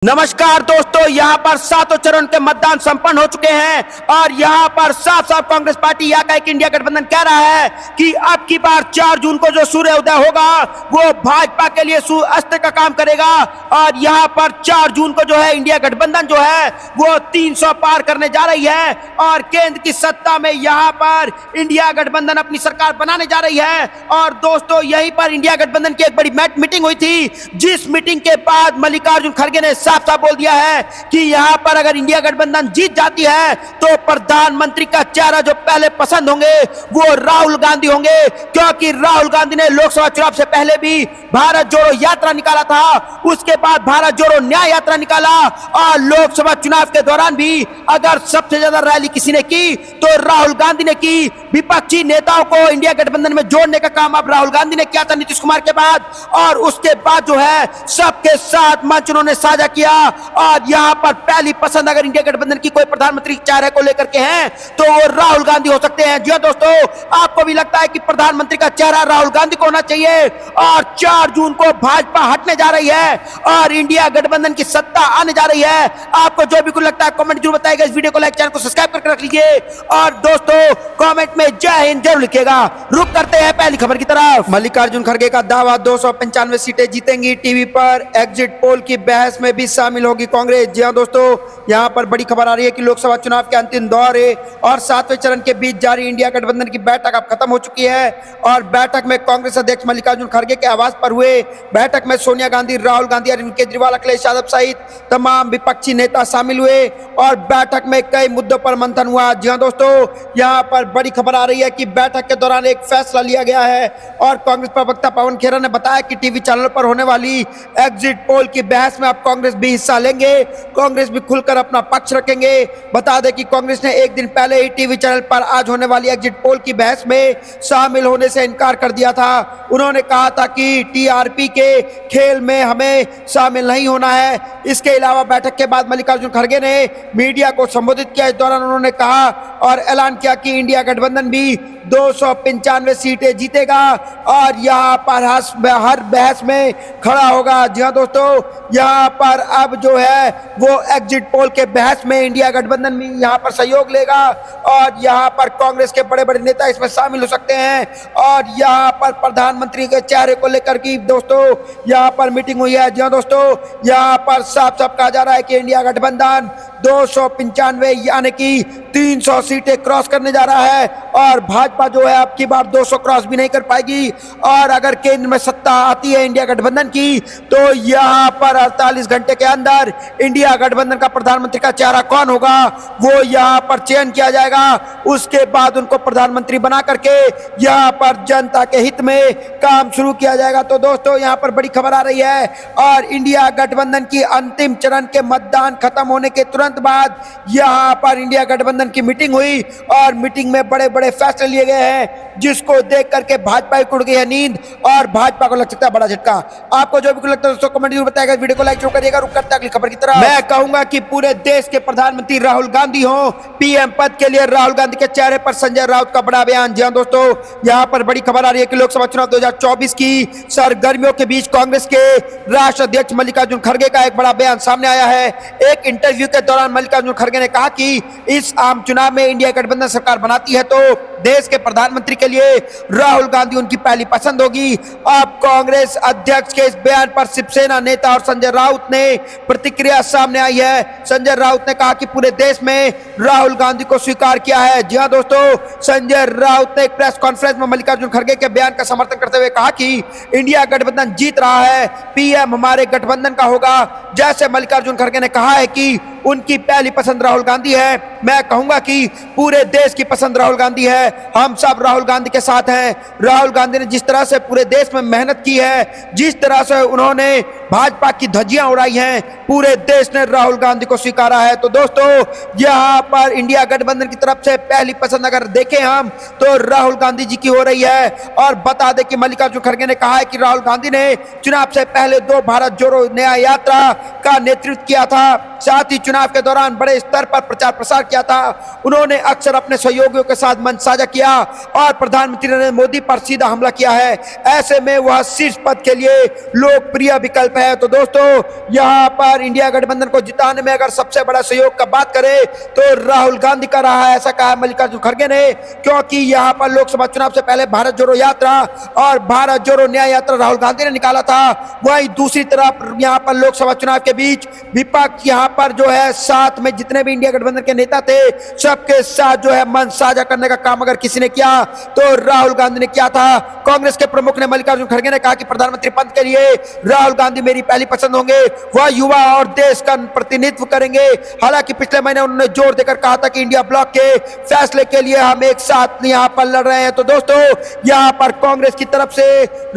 नमस्कार दोस्तों, यहां पर सातों चरण के मतदान संपन्न हो चुके हैं और यहां पर साफ साफ कांग्रेस पार्टी या का एक इंडिया गठबंधन कह रहा है कि अब की बार 4 जून को जो सूर्य उदय होगा वो भाजपा के लिए सूर्यास्त का काम करेगा। और यहां पर 4 जून को जो है इंडिया गठबंधन जो है वो 300 पार करने जा रही है और केंद्र की सत्ता में यहां पर इंडिया गठबंधन अपनी सरकार बनाने जा रही है। और दोस्तों, यहीं पर इंडिया गठबंधन की एक बड़ी मीटिंग हुई थी, जिस मीटिंग के बाद मल्लिकार्जुन खड़गे ने साफ साफ बोल दिया है कि यहां पर अगर इंडिया गठबंधन जीत जाती है तो प्रधानमंत्री का चेहरा जो पहले पसंद होंगे वो राहुल गांधी होंगे, क्योंकि राहुल गांधी ने लोकसभा चुनाव से पहले भी भारत जोड़ो यात्रा निकाला था, उसके बाद भारत जोड़ो न्याय यात्रा निकाला और लोकसभा चुनाव के दौरान भी अगर सबसे ज्यादा रैली किसी ने की तो राहुल गांधी ने की। विपक्षी नेताओं को इंडिया गठबंधन में जोड़ने का काम अब राहुल गांधी ने किया था नीतीश कुमार के बाद, और उसके बाद जो है सबके साथ मंच उन्होंने साझा किया। और यहां पर पहली पसंद अगर इंडिया गठबंधन की कोई प्रधानमंत्री चेहरे को लेकर के हैं तो वो राहुल गांधी हो सकते हैं। जी दोस्तों, आपको भी लगता है कि प्रधानमंत्री का चेहरा राहुल गांधी को होना चाहिए? और 4 जून को भाजपा हटने जा रही है और इंडिया गठबंधन की सत्ता आने जा रही है। आपको जो भी कुछ लगता है कमेंट जरूर बताइएगा। इस वीडियो को लाइक, चैनल को सब्सक्राइब करके रख लीजिए और दोस्तों कमेंट में जय हिंद जरूर लिखिएगा। रुक करते हैं पहली खबर की तरफ। मल्लिकार्जुन खड़गे का दावा 295 सीटें जीतेंगी। टीवी पर एग्जिट पोल की बहस में भी शामिल होगी कांग्रेस। जी हां दोस्तों, यहां पर बड़ी खबर आ रही है कि लोकसभा चुनाव के अंतिम दौर है और 7वें चरण के बीच जारी इंडिया गठबंधन की बैठक अब खत्म हो चुकी है। और बैठक में कांग्रेस अध्यक्ष मल्लिकार्जुन खड़गे के आवास पर हुए बैठक में सोनिया गांधी, राहुल गांधी, अरविंद केजरीवाल, अखिलेश यादव सहित तमाम विपक्षी नेता शामिल हुए और बैठक में कई मुद्दों पर मंथन हुआ। जी हां दोस्तों, यहां पर बड़ी खबर आ रही है कि बैठक के दौरान एक फैसला लिया गया है और कांग्रेस प्रवक्ता पवन खेरा ने बताया कि टीवी चैनल पर होने वाली एग्जिट पोल की बहस में अब कांग्रेस भी हिस्सा लेंगे। कांग्रेस भी खुलकर अपना पक्ष रखेंगे। बता दें कि कांग्रेस ने एक दिन पहले ही टीवी चैनल पर आज होने वाली एग्जिट पोल की बहस में शामिल होने से इनकार कर दिया था। उन्होंने कहा था कि टीआरपी के खेल में हमें शामिल नहीं होना है। इसके अलावा बैठक के बाद मल्लिकार्जुन खड़गे ने मीडिया को संबोधित किया। इस दौरान उन्होंने कहा और ऐलान किया कि इंडिया गठबंधन भी 295 सीटें जीतेगा और यहाँ पर हर बहस में खड़ा होगा। जी हाँ दोस्तों, यहाँ पर अब जो है वो एग्जिट पोल के बहस में इंडिया गठबंधन भी यहाँ पर सहयोग लेगा और यहाँ पर कांग्रेस के बड़े बड़े नेता इसमें शामिल हो सकते हैं। और यहाँ पर प्रधानमंत्री के चेहरे को लेकर की दोस्तों यहाँ पर मीटिंग हुई है। जी हाँ दोस्तों, यहाँ पर साफ साफ कहा जा रहा है कि इंडिया गठबंधन 295 यानी कि 300 सीटें क्रॉस करने जा रहा है और भाजपा जो है अब की बार 200 क्रॉस भी नहीं कर पाएगी। और अगर केंद्र में सत्ता आती है इंडिया गठबंधन की तो यहाँ पर 48 घंटे के अंदर इंडिया गठबंधन का प्रधानमंत्री का चेहरा कौन होगा वो यहाँ पर चयन किया जाएगा। उसके बाद उनको प्रधानमंत्री बना करके यहाँ पर जनता के हित में काम शुरू किया जाएगा। तो दोस्तों, यहाँ पर बड़ी खबर आ रही है और इंडिया गठबंधन की अंतिम चरण के मतदान खत्म होने के तुरंत बाद यहाँ पर इंडिया गठबंधन की मीटिंग हुई और मीटिंग में बड़े बड़े फैसले लिए गए हैं, जिसको देख करके भाजपा को उड़ गई है नींद और भाजपा को लग सकता है बड़ा झटका। आपको जो भी लगता है दोस्तों कमेंट जरूर बताइएगा। वीडियो को लाइक जरूर करिएगा। रुक करते हैं अगली खबर की तरफ। मैं कहूंगा कि पूरे देश के प्रधानमंत्री राहुल गांधी हो। पीएम पद के लिए राहुल गांधी के चेहरे पर संजय राउत का बड़ा बयान। जी हां दोस्तों, यहाँ पर बड़ी खबर आ रही है कि लोकसभा चुनाव 2024 की सरगर्मियों के बीच कांग्रेस के राष्ट्रीय अध्यक्ष मल्लिकार्जुन खड़गे का एक बड़ा बयान सामने आया है। एक इंटरव्यू के दौरान मल्लिकार्जुन खड़गे ने कहा कि इस आम चुनाव में इंडिया गठबंधन सरकार बनाती है तो देश के प्रधानमंत्री के लिए राहुल गांधी उनकी पहली पसंद होगी। अब कांग्रेस अध्यक्ष के इस बयान पर शिवसेना नेता और संजय राउत ने प्रतिक्रिया सामने आई है। संजय राउत ने कहा कि पूरे देश में राहुल गांधी को स्वीकार किया है। जी हां दोस्तों, संजय राउत ने एक प्रेस कॉन्फ्रेंस में मल्लिकार्जुन खड़गे के बयान का समर्थन करते हुए कहा कि इंडिया गठबंधन जीत रहा है, पीएम हमारे गठबंधन का होगा। जैसे मल्लिकार्जुन खड़गे ने कहा है कि उनकी पहली पसंद राहुल गांधी है, मैं कहूंगा कि पूरे देश की पसंद राहुल गांधी है। हम सब राहुल गांधी के साथ हैं। राहुल गांधी ने जिस तरह से पूरे देश में मेहनत की है, जिस तरह से उन्होंने भाजपा की धज्जियां उड़ाई हैं, पूरे देश ने राहुल गांधी को स्वीकारा है। तो दोस्तों, यहाँ पर इंडिया गठबंधन की तरफ से पहली पसंद अगर देखें हम तो राहुल गांधी जी की हो रही है। और बता दें कि मल्लिकार्जुन खड़गे ने कहा है कि राहुल गांधी ने चुनाव से पहले 2 भारत जोड़ो न्याय यात्रा का नेतृत्व किया था, साथ ही चुनाव के दौरान बड़े स्तर पर प्रचार प्रसार किया था। उन्होंने अक्सर अपने सहयोगियों के साथ मंच साझा किया और प्रधानमंत्री नरेंद्र मोदी पर सीधा हमला किया है। ऐसे में वह शीर्ष पद के लिए लोकप्रिय विकल्प है। तो दोस्तों, यहां पर इंडिया गठबंधन को जिताने में अगर सबसे बड़ा सहयोग का बात करें तो राहुल गांधी का रहा है, ऐसा कहा मल्लिकार्जुन खड़गे ने, क्योंकि यहां पर लोकसभा चुनाव से पहले भारत जोड़ो यात्रा और भारत जोड़ो न्याय यात्रा राहुल गांधी ने निकाला था। वहीं दूसरी तरफ यहां पर लोकसभा चुनाव के बीच विपक्ष यहां पर जो है साथ में जितने भी इंडिया गठबंधन के नेता थे सबके साथ जो है मंच साझा करने का काम अगर किसी ने किया तो राहुल गांधी ने किया था। कांग्रेस के प्रमुख ने मल्लिकार्जुन खड़गे ने कहा कि प्रधानमंत्री पद के लिए राहुल गांधी मेरी पहली पसंद होंगे। वह युवा और देश का प्रतिनिधित्व करेंगे। हालांकि पिछले महीने उन्होंने जोर देकर कहा था कि इंडिया ब्लॉक के फैसले के लिए हम एक साथ यहां पर लड़ रहे हैं। तो दोस्तों, यहां पर कांग्रेस की तरफ से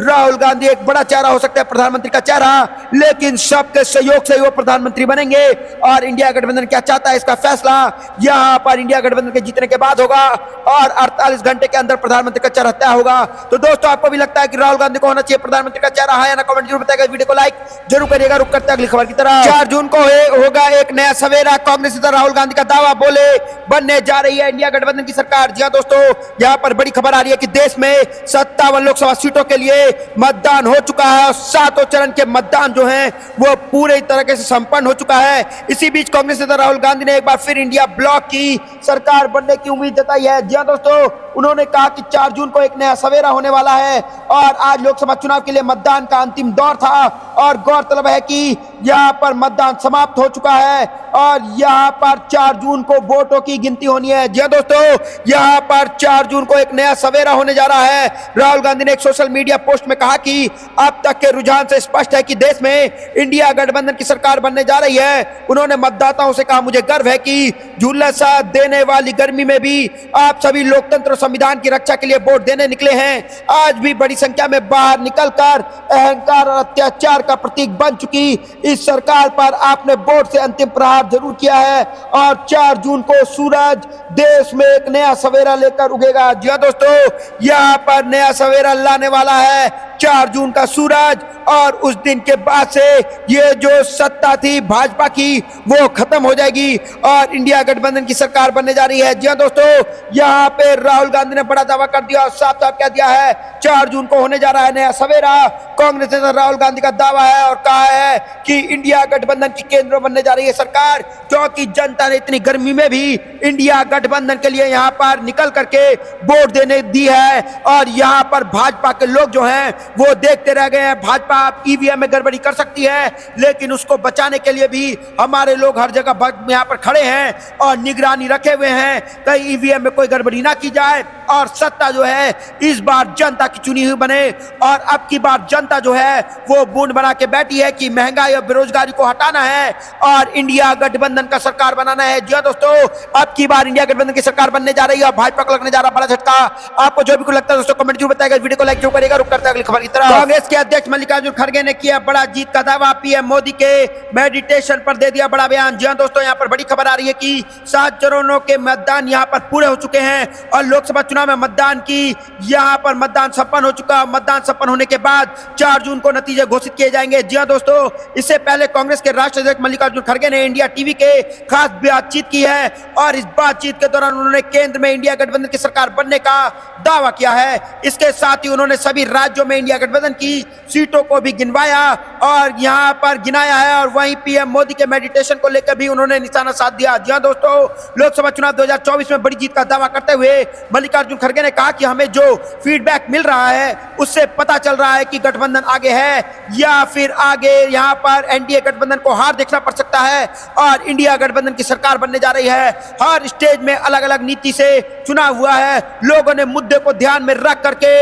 राहुल गांधी एक बड़ा चेहरा हो सकता है, प्रधानमंत्री का चेहरा, लेकिन सबके सहयोग से वो प्रधानमंत्री बनेंगे। और इंडिया गठबंधन क्या चाहता है इसका फैसला यहां पर इंडिया गठबंधन के जीतने के बाद होगा और 48 घंटे के अंदर प्रधानमंत्री का चेहरा तय होगा। तो दोस्तों, आपको भी लगता है कि राहुल गांधी को होना चाहिए प्रधानमंत्री का चेहरा? है या ना? कमेंट जरूर बताइएगा। वीडियो को लाइक जरूर करिएगा। रुक करते हैं अगली खबर की तरफ। 4 जून को होगा एक नया सवेरा। कांग्रेस नेता राहुल गांधी का दावा, बोले बनने जा रही है इंडिया गठबंधन की सरकार। जी हां दोस्तों, यहां पर बड़ी खबर आ रही है कि देश में 57 लोकसभा सीटों के लिए मतदान हो चुका है और 7 चरण के मतदान जो है वो पूरे तरीके से संपन्न हो चुका है। इसी बीच कांग्रेस नेता राहुल गांधी ने एक बार फिर इंडिया ब्लॉक की सरकार बनने की उम्मीद जताई है। जी हां दोस्तों, उन्होंने कहा कि 4 जून को एक नया सवेरा होने वाला है और आज लोकसभा चुनाव के लिए मतदान का अंतिम दौर था और गौरतलब है कि यहां पर मतदान समाप्त हो चुका है और यहां पर 4 जून को वोटों की गिनती होनी है। जी हां दोस्तों, यहां पर 4 जून को एक नया सवेरा होने जा रहा है। राहुल गांधी ने एक सोशल मीडिया पोस्ट में कहा कि अब तक के रुझान से स्पष्ट है कि देश में इंडिया गठबंधन की सरकार बनने जा रही है। उन्होंने मतदाताओं से कहा, मुझे गर्व है कि झुलसा देने वाली गर्मी में भी आप सभी लोकतंत्र और संविधान की रक्षा के लिए वोट देने निकले हैं। आज भी बड़ी संख्या में बाहर निकलकर अहंकार और अत्याचार का प्रतीक बन चुकी इस सरकार पर आपने वोट से अंतिम प्रहार जरूर किया है और 4 जून को सूरज देश में एक नया सवेरा लेकर उगेगा। जी हां दोस्तों, यहां पर नया सवेरा लाने वाला है 4 जून का सूरज और उस दिन के बाद से ये जो सत्ता थी भाजपा की वो खत्म हो जाएगी और इंडिया गठबंधन की सरकार बनने जा रही है। जी हां दोस्तों, यहां पे राहुल गांधी ने बड़ा दावा कर दिया और साफ साफ कह दिया है 4 जून को होने जा रहा है नया सवेरा। कांग्रेस नेता राहुल गांधी का दावा है और कहा है कि इंडिया गठबंधन की केंद्र बनने जा रही है सरकार, क्योंकि जनता ने इतनी गर्मी में भी इंडिया गठबंधन के लिए यहां पर निकल करके वोट देने दी है और यहां पर भाजपा के लोग जो हैं वो देखते रह गए हैं। भाजपा ईवीएम में गड़बड़ी कर सकती है, लेकिन उसको बचाने के लिए भी हमारे लोग हर जगह यहां पर खड़े हैं और निगरानी रखे हुए हैं कहीं ईवीएम में कोई गड़बड़ी ना की जाए और सत्ता जो है इस बार जनता की चुनी हुई बने। और अब की बार जनता जो है वो बूंद बना के बैठी है कि महंगाई और बेरोजगारी को हटाना है और इंडिया गठबंधन का सरकार बनाना है। जी हां दोस्तों, अब की बार इंडिया गठबंधन की सरकार बनने जा रही है और भाजपा को लगने जा रहा बड़ा झटका। आपको जो भी कुछ लगता है दोस्तों कमेंट जरूर बताइएगा। वीडियो को लाइक जरूर करिएगा। रुक करते हैं अगली खबर की तरफ। कांग्रेस के अध्यक्ष मल्लिकार्जुन खड़गे ने किया बड़ा जीत का दावा। पीएम मोदी के मेडिटेशन पर दे दिया बड़ा बयान। जी हां दोस्तों, यहां पर बड़ी खबर आ रही है कि 7 चरणों के मतदान यहां पर पूरे हो चुके हैं और लोकसभा चुनाव में मतदान की यहां पर मतदान संपन्न हो चुका। मतदान संपन्न होने के बाद 4 जून को नतीजे घोषित किए जाएंगे। जी हां दोस्तों, इससे पहले कांग्रेस के राष्ट्रीय अध्यक्ष मल्लिकार्जुन खड़गे ने इंडिया टीवी के खास बातचीत की है और इस बातचीत के दौरान उन्होंने केंद्र में इंडिया गठबंधन की सरकार बनने का दावा किया है। इसके साथ ही उन्होंने सभी राज्यों में इंडिया गठबंधन की सीटों को भी गिनवाया और यहां पर गिनाया है और वहीं पीएम मोदी के मेडिटेशन को लेकर भी उन्होंने निशाना साध दिया। जी हां दोस्तों, लोकसभा चुनाव 2024 में बड़ी जीत का दावा करते हुए मल्लिकार्जुन खड़गे ने कहा कि हमें जो फीडबैक मिल रहा है उससे पता चल रहा है कि गठबंधन आगे है या फिर आगे यहां पर एनडीए गठबंधन को हार देखना पड़ सकता है और इंडिया गठबंधन की सरकार बनने जा रही है। हर स्टेज में अलग अलग नीति से चुनाव हुआ है। लोगों ने मुद्दे को ध्यान में रख करके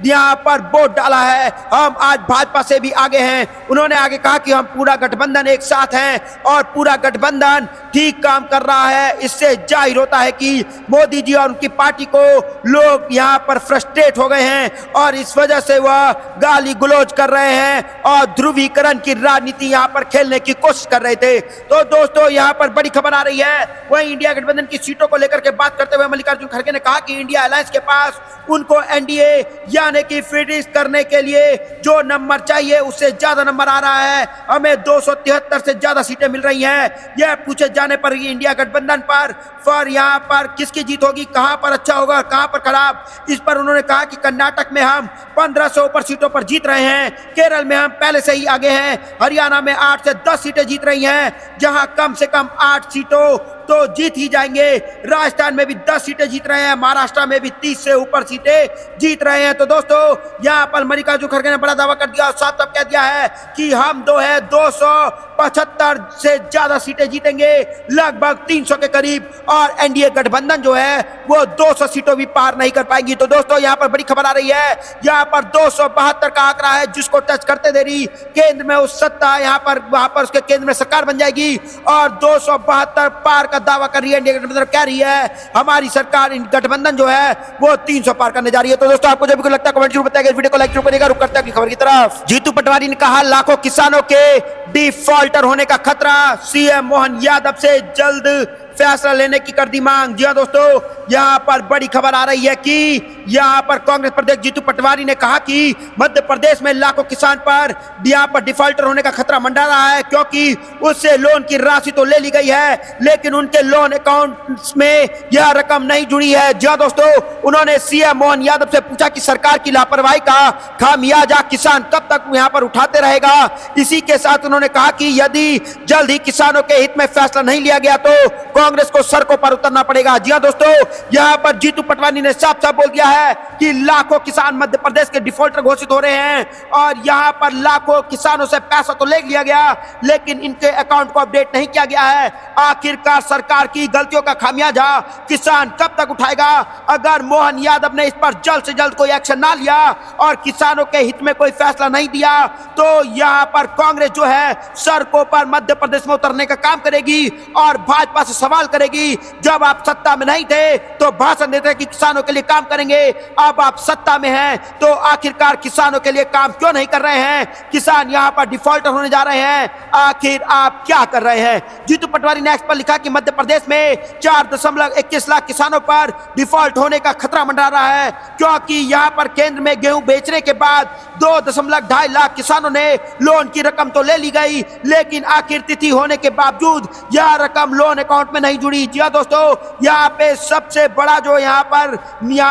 यहां पर वोट डाला है। हम आज भाजपा से भी आगे हैं। उन्होंने आगे कहा कि हम पूरा गठबंधन एक साथ हैं और पूरा गठबंधन ठीक काम कर रहा है। इससे जाहिर होता है कि मोदी जी और उनकी पार्टी को लोग यहाँ पर फ्रस्ट्रेट हो गए हैं और इस वजह से वह गाली गुलोज कर रहे हैं और ध्रुवीकरण की राजनीति यहाँ पर खेलने की कोशिश कर रहे थे। तो दोस्तों यहाँ पर बड़ी खबर आ रही है। वहीं इंडिया गठबंधन की सीटों को लेकर के बात करते हुए मल्लिकार्जुन खड़गे ने कहा कि इंडिया अलायंस के पास उनको एनडीए यानी कि फिनिश करने के लिए जो नंबर चाहिए उससे ज्यादा नंबर आ रहा है। हमें 273 से ज्यादा सीटें मिल रही हैं। यह पूछे जाने पर इंडिया गठबंधन पर यहाँ पर किसकी जीत होगी, कहां पर अच्छा होगा, कहां पर खराब, इस पर उन्होंने कहा कि कर्नाटक में हम 1500 ऊपर सीटों पर जीत रहे हैं, केरल में हम पहले से ही आगे हैं, हरियाणा में 8 से 10 सीटें जीत रही हैं, जहां कम से कम 8 सीटों तो जीत ही जाएंगे। राजस्थान में भी 10 सीटें जीत रहे हैं, महाराष्ट्र में भी 30 से ऊपर सीटें जीत रहे हैं। तो दोस्तों यहाँ पर मल्लिकार्जुन खड़गे ने बड़ा दावा कर दिया और साफ साफ कह दिया है कि हम 275 से ज्यादा सीटें जीतेंगे, लगभग 300 के करीब, और एनडीए गठबंधन जो है वो 200 सीटों भी पार नहीं कर पाएगी। तो दोस्तों यहाँ पर बड़ी खबर आ रही है। यहाँ पर 272 का आंकड़ा है जिसको टच करते देरी केंद्र में उस सत्ता वहां पर उसके केंद्र में सरकार बन जाएगी और 272 पार का दावा कर रही है। इंडिया गठबंधन कह रही है हमारी सरकार गठबंधन जो है वो 300 पार करने जा रही है। तो दोस्तों आपको जब भी लगता है कमेंट जरूर बताइएगा, इस वीडियो को लाइक जरूर करिएगा। रुक करते हैं अगली खबर की तरफ। जीतू पटवारी ने कहा लाखों किसानों के डिफॉल्टर होने का खतरा, सीएम मोहन यादव से जल्द फैसला लेने की कर दी मांग। जी हां दोस्तों यहां पर बड़ी खबर आ रही है कि यहां पर कांग्रेस प्रदेश जीतू पटवारी ने कहा कि मध्य प्रदेश में लाखों किसान पर यहां पर डिफॉल्टर होने का खतरा मंडरा रहा है, क्योंकि उससे लोन की राशि तो ले ली गई है लेकिन उनके लोन अकाउंट्स में यह रकम नहीं जुड़ी है। जी हां दोस्तों उन्होंने सीएम मोहन यादव से पूछा कि सरकार की लापरवाही का खामियाजा किसान कब तक यहां पर उठाते रहेगा। इसी के साथ उन्होंने कहा कि यदि जल्द ही किसानों के हित में फैसला नहीं लिया गया तो कांग्रेस को सड़कों पर उतरना पड़ेगा। जी हां दोस्तों यहां पर जीतू पटवारी ने साफ साफ बोल दिया है कि लाखों किसान मध्य प्रदेश के डिफॉल्टर घोषित हो रहे हैं और यहां पर लाखों किसानों से पैसा तो ले लिया गया लेकिन इनके अकाउंट को अपडेट नहीं किया गया है। आखिरकार सरकार की गलतियों का खामियाजा किसान कब तक उठाएगा। अगर मोहन यादव ने इस पर जल्द से जल्द कोई एक्शन ना लिया और किसानों के हित में कोई फैसला नहीं दिया तो यहां पर कांग्रेस जो है सड़कों पर मध्य प्रदेश में उतरने का काम करेगी और भाजपा से सवाल करेगी। जब आप सत्ता में नहीं थे तो भाषण देते कि किसानों के लिए काम करेंगे, अब आप सत्ता में हैं तो आखिरकार किसानों के लिए काम क्यों नहीं कर रहे हैं। किसान यहां पर डिफॉल्टर होने जा रहे हैं, आखिर आप क्या कर रहे हैं। जीतू पटवारी ने एक्स पर लिखा कि मध्य प्रदेश में 4.21 लाख किसानों पर डिफॉल्ट होने का खतरा मंडरा रहा है, क्योंकि यहां पर केंद्र में गेहूं बेचने के बाद 2.2 लाख किसानों ने लोन की रकम तो ले ली गई लेकिन आखिर तिथि होने के बावजूद यह रकम लोन अकाउंट में नहीं जुड़ी। जी हां दोस्तों यहाँ पे सबसे बड़ा जो यहाँ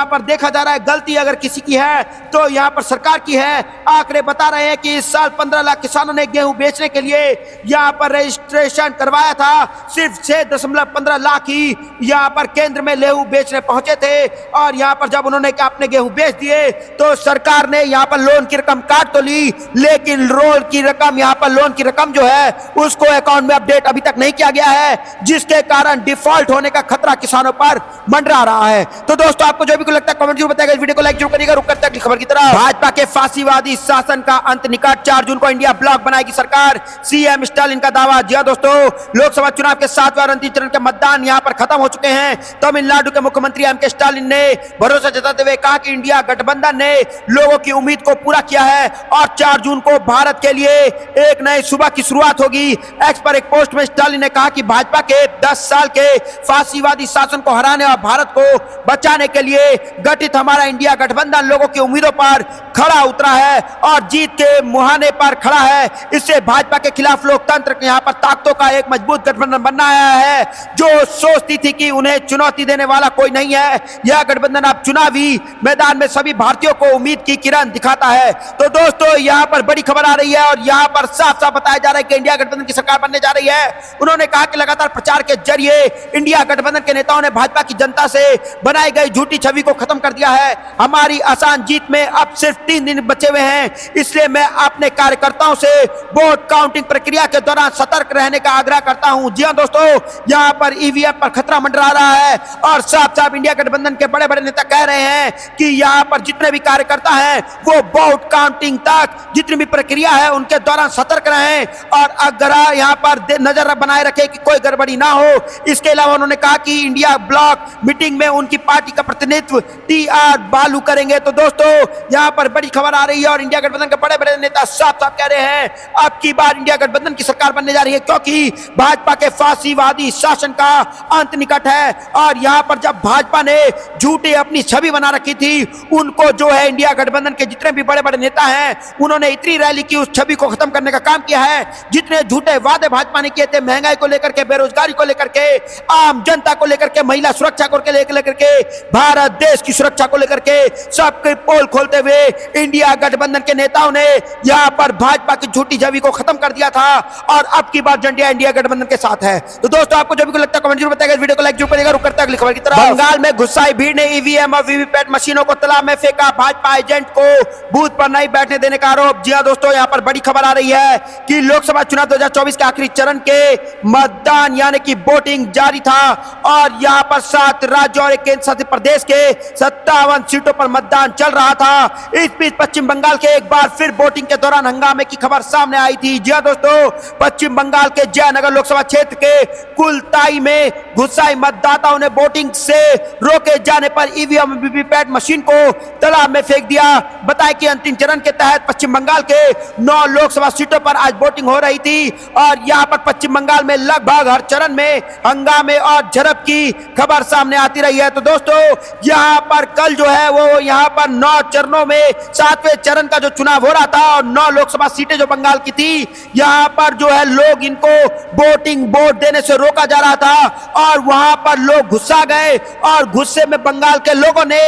पर देखा जा रहा है गलती अगर किसी की है तो यहाँ पर सरकार की है। आंकड़े बता रहे हैं कि इस साल 15 लाख किसानों ने गेहूं बेचने के लिए यहाँ पर रजिस्ट्रेशन करवाया था, सिर्फ 6.15 लाख ही यहाँ पर केंद्र में गेहूं बेचने पहुंचे थे और यहाँ पर जब उन्होंने अपने गेहूं बेच दिए तो सरकार ने यहाँ पर लोन की रकम काट तो ली लेकिन लोन की रकम जो है उसको अकाउंट में अपडेट अभी तक नहीं किया गया है, जिसके कारण डिफॉल्ट होने का खतरा किसानों पर मंडरा रहा है। तो दोस्तों आपको जो भी लगता है कमेंट जरूर बताइएगा, इस वीडियो को लाइक जरूर करिएगा। रुक करते हैं अगली खबर की तरफ। भाजपा के फांसीवादी शासन का अंत निकट, 4 जून को इंडिया ब्लॉक बनाएगी सरकार, सीएम स्टालिन का दावा। जी हां दोस्तों लोकसभा चुनाव के 7वें और अंतिम चरण के मतदान यहां पर खत्म हो चुके हैं। तमिलनाडु के मुख्यमंत्री एम के स्टालिन ने भरोसा जताते हुए कहा कि इंडिया गठबंधन ने लोगों की उम्मीद को पूरा किया है और 4 जून को भारत के लिए एक नई सुबह की शुरुआत होगी। एक्स पर एक पोस्ट में स्टालिन ने कहा कि भाजपा के 10 साल के फांसीवादी शासन को हराने और भारत को बचाने के लिए गठित हमारा इंडिया गठबंधन लोगों की उम्मीदों पर खड़ा उतरा है और जीत के मुहाने पर खड़ा है। इससे भाजपा के खिलाफ लोकतंत्र के यहाँ पर ताकतों का एक मजबूत गठबंधन बनना है जो सोचती थी कि उन्हें चुनौती देने वाला कोई नहीं है। यह गठबंधन अब चुनावी मैदान में सभी भारतीयों को उम्मीद की किरण दिखाता है। तो दोस्तों यहाँ पर बड़ी खबर आ रही है और यहाँ पर साफ साफ बताया जा रहा है कि इंडिया गठबंधन की सरकार बनने जा रही है। उन्होंने कहा कि लगातार प्रचार के जरिए इंडिया गठबंधन के नेताओं ने भाजपा की जनता से बनाई गई झूठी छवि को खत्म कर दिया है। हमारी आसान जीत में अब सिर्फ 3 दिन बचे हुए हैं, इसलिए मैं अपने कार्यकर्ताओं से वोट काउंटिंग प्रक्रिया के दौरान सतर्क रहने का आग्रह करता हूं। जी हां दोस्तों यहां पर ईवीएम पर खतरा मंडरा रहा है और साफ साफ इंडिया गठबंधन के बड़े बड़े नेता कह रहे हैं कि यहां पर जितने भी कार्यकर्ता हैं वो वोट काउंटिंग तक जितनी भी प्रक्रिया है उनके दौरान सतर्क रहे रहें और अगर यहाँ पर नजर बनाए रखें कि कोई गड़बड़ी ना हो। इसके अलावा उन्होंने कहा कि इंडिया ब्लॉक मीटिंग में उनकी पार्टी का प्रतिनिधित्व टी.आर. बालू करेंगे। तो दोस्तों यहाँ पर बड़ी खबर आ रही है और इंडिया गठबंधन के बड़े बड़े नेता साफ साफ कह रहे हैं अब की बार इंडिया गठबंधन की सरकार बनने जा रही है, क्योंकि भाजपा के फांसीवादी शासन का अंत निकट है। और यहाँ पर जब भाजपा ने झूठे अपनी छवि बना रखी थी, उनको जो है इंडिया गठबंधन के जितने भी बड़े बड़े नेता हैं उन्होंने इतनी रैली की उस छवि को खत्म करने का काम किया है। जितने झूठे वादे भाजपा ने किए थे महंगाई को लेकर के, बेरोजगारी को लेकर के, आम जनता को लेकर के, महिला सुरक्षा को लेकर के, भारत देश की सुरक्षा को लेकर के सबके पोल खोलते हुए इंडिया गठबंधन के नेताओं ने यहां पर भाजपा की झूठी छवि को खत्म कर दिया था और अब की बार इंडिया गठबंधन के साथ है। तो दोस्तों आपको जो भी लगता है कमेंट जरूर बताइएगा, वीडियो को लाइक जरूर करिएगा। रुक करते हैं अगली खबर की तरफ। बंगाल में गुस्साई भीड़ ने ईवीएम और वीवीपैट मशीनों को तालाब में फेंका, भाजपा एजेंट को बूथ पर नहीं बैठने देने का आरोप। जी हां दोस्तों, यहां पर बड़ी खबर आ रही है कि लोकसभा चुनाव 2024 के आखिरी चरण के मतदान यानी कि वोटिंग जारी था और यहां पर 7 राज्यों और एक केंद्र शासित प्रदेश के 57 सीटों पर मतदान चल रहा था। इस बीच पश्चिम बंगाल के एक बार फिर वोटिंग के दौरान हंगामे की खबर सामने आई थी। जी हां दोस्तों, पश्चिम बंगाल के जयनगर लोकसभा क्षेत्र के कुलताई में गुस्साई मतदाताओं ने वोटिंग से रोके जाने पर ईवीएम वीवीपैट मशीन को तालाब में फेंक दिया। बताएं कि अंतिम चरण के तहत पश्चिम बंगाल के 9 लोकसभा सीटों पर आज वोटिंग हो रही थी और यहां पर पश्चिम बंगाल में लगभग हर चरण में हंगामे और झड़प की खबर सामने आती रही है। तो दोस्तों यहां पर कल जो है वो यहां पर 9 चरणों में 7वें चरण का जो चुनाव हो रहा था और 9 लोकसभा सीटें जो बंगाल की थी, यहां पर जो है लोग इनको वोटिंग वोट देने से रोका जा रहा था और वहां पर लोग गुस्सा गए और गुस्से में बंगाल के लोगों ने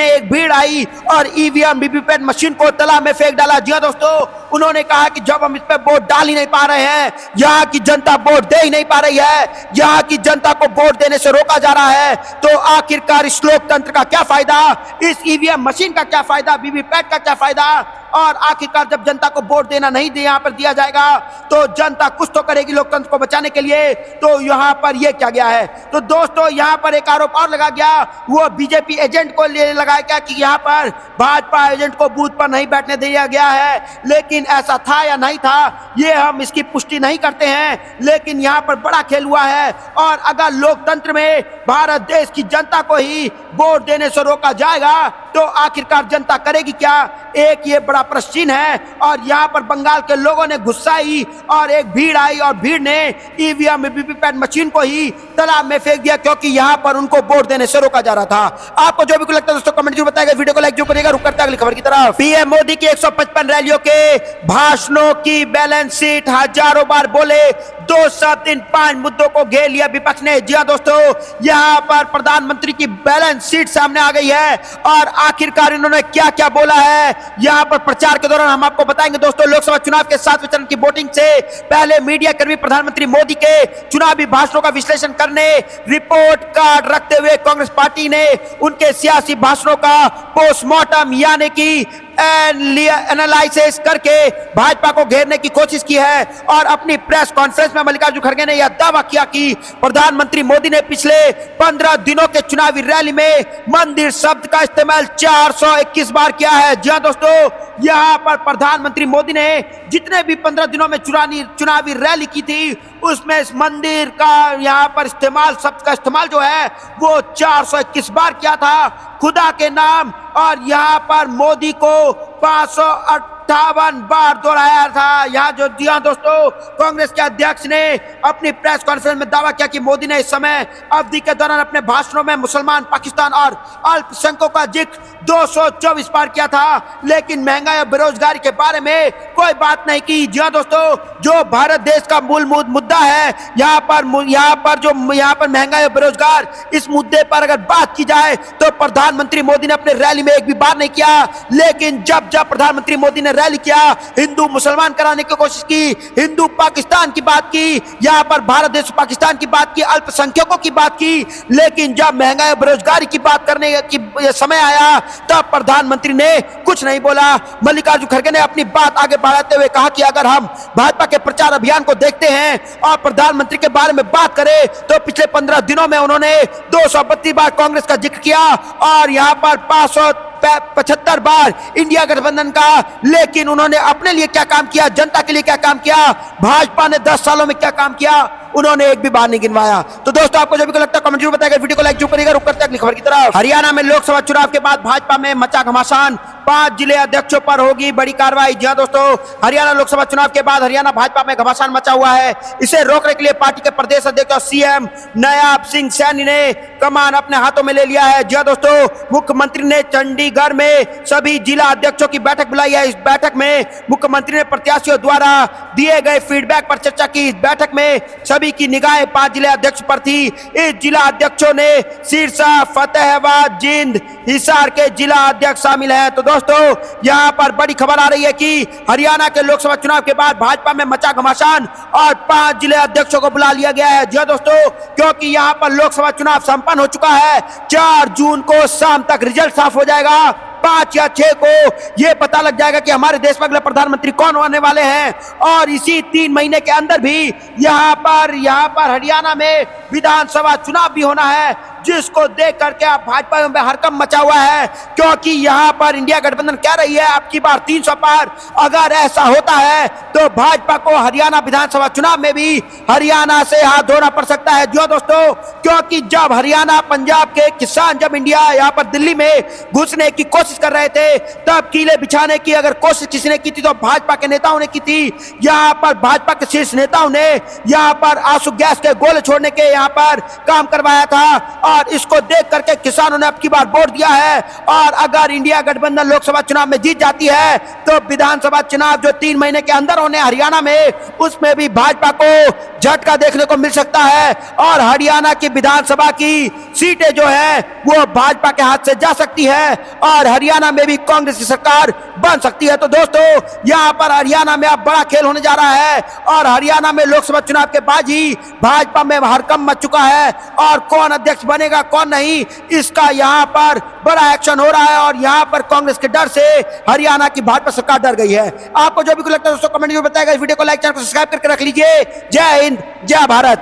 एक भीड़ आई और ईवीएम वीवीपैट मशीन को तालाब में फेंक डाला। जी हां दोस्तों, उन्होंने कहा कि जब हम इस पे वोट डाल ही नहीं पा रहे हैं, यहाँ की जनता वोट दे ही नहीं पा रही है, यहाँ की जनता को वोट देने से रोका जा रहा है, तो आखिरकार इस लोकतंत्र का क्या फायदा, इस ईवीएम मशीन का क्या फायदा, वीवीपैट का क्या फायदा। और आखिरकार जब जनता को वोट देना नहीं दे यहाँ पर दिया जाएगा तो जनता कुछ तो करेगी लोकतंत्र को बचाने के लिए। तो यहाँ पर यह क्या गया है। तो दोस्तों यहाँ पर एक आरोप और लगा गया, वो बीजेपी एजेंट को ले लगाया गया कि यहाँ पर भाजपा एजेंट को बूथ पर नहीं बैठने दिया गया है, लेकिन ऐसा था या नहीं था ये हम इसकी पुष्टि नहीं करते हैं, लेकिन यहाँ पर बड़ा खेल हुआ है। और अगर लोकतंत्र में भारत देश की जनता को ही वोट देने से रोका जाएगा तो आखिरकार जनता करेगी क्या, एक ये बड़ा प्रश्न है। और यहाँ पर बंगाल के लोगों ने गुस्साई और एक भीड़ आई और भीड़ ने ईवीएम वीवीपैट मशीन को ही तालाब में फेंक दिया, क्योंकि यहाँ पर उनको वोट देने से रोका जा रहा था। आपको जो भी कुछ लगता है दोस्तों कमेंट जरूर बताइएगा, वीडियो को लाइक जरूर करिएगा। रुक करते हैं अगली खबर की तरफ। पीएम मोदी की 155 रैलियों के भाषणों की बैलेंस शीट हजारों बार बोले, 2 शब्द इन 5 मुद्दों को घेर लिया विपक्ष ने। जी हां दोस्तों, यहाँ पर प्रधानमंत्री की बैलेंस शीट सामने आ गई है और आखिरकार इन्होंने क्या क्या बोला है यहाँ पर प्रचार के दौरान हम आपको बताएंगे। दोस्तों लोकसभा चुनाव के 7वें चरण की वोटिंग से पहले मीडिया कर्मी प्रधानमंत्री मोदी के चुनावी भाषणों का विश्लेषण करने रिपोर्ट कार्ड रखते हुए कांग्रेस पार्टी ने उनके सियासी भाषणों का पोस्टमार्टम यानी कि एनालिसिस करके भाजपा को घेरने की कोशिश की है। और अपनी प्रेस कॉन्फ्रेंस में मल्लिकार्जुन खड़गे ने यह दावा किया कि प्रधानमंत्री मोदी ने पिछले 15 दिनों के चुनावी रैली में मंदिर शब्द का इस्तेमाल 421 बार किया है। जी हां दोस्तों, यहां पर प्रधानमंत्री मोदी ने जितने भी 15 दिनों में चुनावी रैली की थी उसमें इस मंदिर का यहाँ पर इस्तेमाल, शब्द का इस्तेमाल जो है वो 421 बार किया था खुदा के नाम। और यहाँ पर मोदी को 558 बार दोहराया था। यहाँ जो जी हां दोस्तों, कांग्रेस के अध्यक्ष ने अपनी प्रेस कॉन्फ्रेंस में दावा किया कि मोदी ने इस समय अवधि के दौरान अपने भाषणों में मुसलमान, पाकिस्तान और अल्पसंख्यकों का जिक्र 224 बार किया था, लेकिन महंगाई और बेरोजगारी के बारे में कोई बात नहीं की। जी हां दोस्तों, जो भारत देश का मूल मुद्दा है यहाँ पर महंगाई और बेरोजगार, इस मुद्दे पर अगर बात की जाए तो प्रधानमंत्री मोदी ने अपने रैली में एक भी बार नहीं किया। लेकिन जब प्रधानमंत्री मोदी ने रैली किया, हिंदू मुसलमान कराने की कोशिश की, हिंदू पाकिस्तान की बात की, यहाँ पर भारत देश पाकिस्तान की बात की, अल्पसंख्यकों की बात की, लेकिन जब महंगाई और बेरोजगारी की बात करने की समय आया तब प्रधानमंत्री ने कुछ नहीं बोला। मल्लिकार्जुन खड़गे ने अपनी बात आगे बढ़ाते हुए कहा कि अगर हम भाजपा के प्रचार अभियान को देखते हैं और प्रधानमंत्री के बारे में बात करें तो पिछले 15 दिनों में उन्होंने 232 बार कांग्रेस का जिक्र किया और यहाँ पर 75 बार इंडिया गठबंधन का, लेकिन उन्होंने अपने लिए क्या काम किया, जनता के लिए क्या काम किया, भाजपा ने 10 सालों में क्या काम किया, उन्होंने एक भी बार नहीं गिनवाया। तो दोस्तों आपको जो भी लगता है कमेंट जरूर बताइएगा, वीडियो को लाइक जरूर करिएगा। रुक करते हैं अगली खबर की तरफ। हरियाणा में लोकसभा चुनाव के बाद भाजपा में मचा घमासान, 5 जिले अध्यक्षों पर होगी बड़ी कार्रवाई। जी हां दोस्तों, हरियाणा लोकसभा चुनाव के बाद हरियाणा भाजपा में घमासान मचा हुआ है। इसे रोकने के लिए पार्टी के प्रदेश अध्यक्ष और सीएम नायब सिंह सैनी ने कमान अपने हाथों में ले लिया है। जी हां दोस्तों, मुख्यमंत्री ने चंडीगढ़ में सभी जिला अध्यक्षों की बैठक बुलाई है। इस बैठक में मुख्यमंत्री ने प्रत्याशियों द्वारा दिए गए फीडबैक पर चर्चा की। इस बैठक में सभी की निगाहें 5 जिला अध्यक्ष पर थी। इस जिला अध्यक्षों ने सिरसा, फतेहाबाद, जिंद, हिसार के जिला अध्यक्ष शामिल हैं। तो दोस्तों यहां पर बड़ी खबर आ रही है कि हरियाणा के लोकसभा चुनाव के बाद भाजपा में मचा घमासान और 5 जिले अध्यक्षों को बुला लिया गया है। जी दोस्तों, क्योंकि यहां पर लोकसभा चुनाव संपन्न हो चुका है। 4 जून को शाम तक रिजल्ट साफ हो जाएगा। 5 या 6 को यह पता लग जाएगा कि हमारे देश में अगले प्रधानमंत्री कौन होने वाले हैं। और इसी 3 महीने के अंदर भी यहां पर हरियाणा में विधानसभा चुनाव भी होना है, जिसको देख करके आप भाजपा में हरकंप मचा हुआ है। क्योंकि यहां पर इंडिया गठबंधन कह रही है आपकी बार 300 पार। अगर ऐसा होता है तो भाजपा को हरियाणा विधानसभा चुनाव में भी हरियाणा से हाथ धोना पड़ सकता है। जो दोस्तों, क्योंकि जब हरियाणा पंजाब के किसान जब इंडिया यहां पर दिल्ली में घुसने की कोशिश कर रहे थे, तब कीले बिछाने की अगर कोशिश किसी ने की थी तो भाजपा के नेताओं ने की थी। यहां पर भाजपा के शीर्ष नेताओं ने यहां पर आंसू गैस के गोले छोड़ने के यहां पर काम करवाया था। और इसको देख करके किसानों ने अब की बार वोट दिया है। और अगर इंडिया गठबंधन लोकसभा चुनाव में जीत जाती है तो विधानसभा चुनाव जो 3 महीने के अंदर होने हरियाणा में, उसमें भी भाजपा को झटका देखने को मिल सकता है। और हरियाणा की विधानसभा की सीटें जो है वो भाजपा के हाथ से जा सकती है और हरियाणा में भी कांग्रेस की सरकार बन सकती है। तो दोस्तों यहां पर हरियाणा में अब बड़ा खेल होने जा रहा है और हरियाणा में लोकसभा चुनाव के बाद ही भाजपा में हड़कंप मच चुका है। और कौन अध्यक्ष बनेगा कौन नहीं, इसका यहां पर बड़ा एक्शन हो रहा है। और यहां पर कांग्रेस के डर से हरियाणा की भाजपा सरकार डर गई है। आपको जो भी लगता है दोस्तों कमेंट में बताएगा। इस वीडियो को लाइक, चैनल को सब्सक्राइब करके रख लीजिए। जय हिंद, जय भारत।